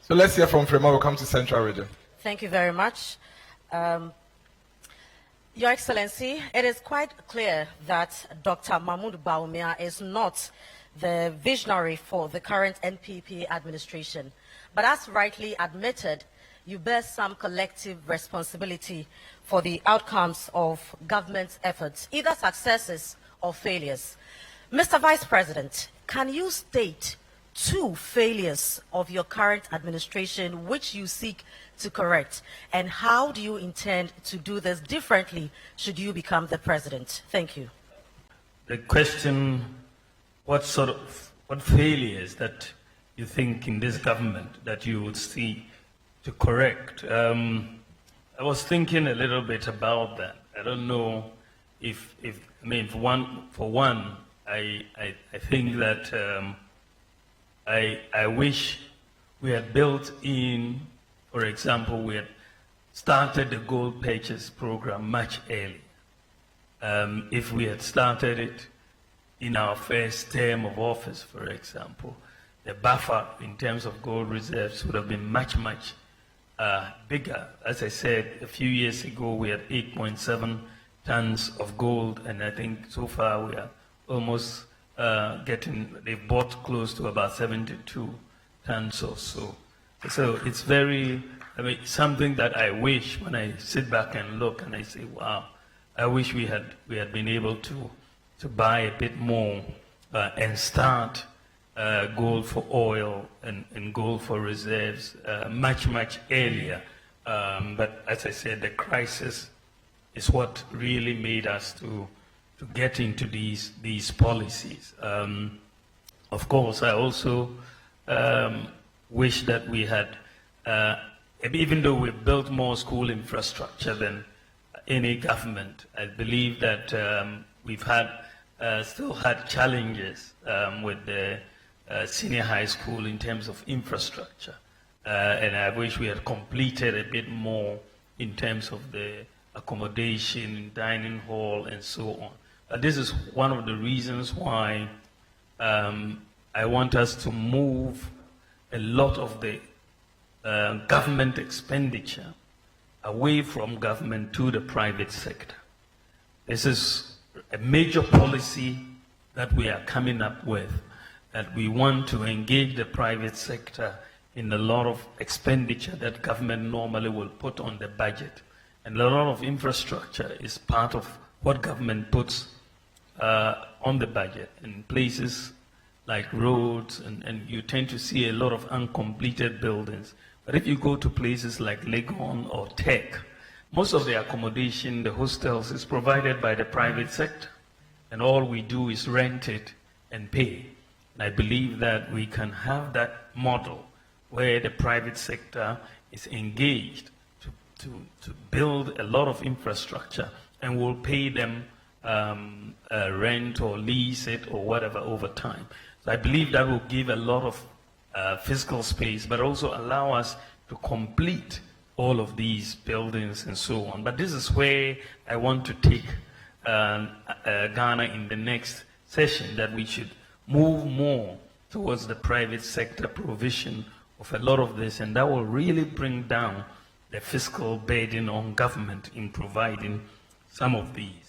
So let's hear from Frema. We'll come to Central Region. Thank you very much. Your Excellency, it is quite clear that Dr. Mahmoud Bawumia is not the visionary for the current NPP administration. But as rightly admitted, you bear some collective responsibility for the outcomes of government's efforts, either successes or failures. Mr. Vice President, can you state 2 failures of your current administration which you seek to correct, and how do you intend to do this differently should you become the president? Thank you. The question, what failures that you think in this government that you would see to correct? I was thinking a little bit about that. I don't know if I mean, for one, I think that I wish we had built in, for example, we had started the gold purchase program much earlier. If we had started it in our first term of office, for example, the buffer in terms of gold reserves would have been much bigger. As I said, a few years ago, we had 8.7 tons of gold, and I think so far we are almost they've bought close to about 72 tons or so. So it's very, I mean, something that I wish when I sit back and look and I say, wow, I wish we had been able to buy a bit more and start gold for oil and gold for reserves much earlier. But as I said, the crisis is what really made us to get into these policies. Of course, I also wish that we had, even though we've built more school infrastructure than any government, I believe that we've still had challenges with the senior high school in terms of infrastructure. And I wish we had completed a bit more in terms of the accommodation, dining hall, and so on. This is one of the reasons why I want us to move a lot of the government expenditure away from government to the private sector. This is a major policy that we are coming up with, that we want to engage the private sector in a lot of expenditure that government normally will put on the budget. And a lot of infrastructure is part of what government puts on the budget, in places like roads, and you tend to see a lot of uncompleted buildings. But if you go to places like Legon or Tech, most of the accommodation, the hostels, is provided by the private sector, and all we do is rent it and pay. And I believe that we can have that model where the private sector is engaged to build a lot of infrastructure, and will pay them rent or lease it or whatever over time. So I believe that will give a lot of fiscal space, but also allow us to complete all of these buildings and so on. But this is where I want to take Ghana in the next session, that we should move more towards the private sector provision of a lot of this, and that will really bring down the fiscal burden on government in providing some of these.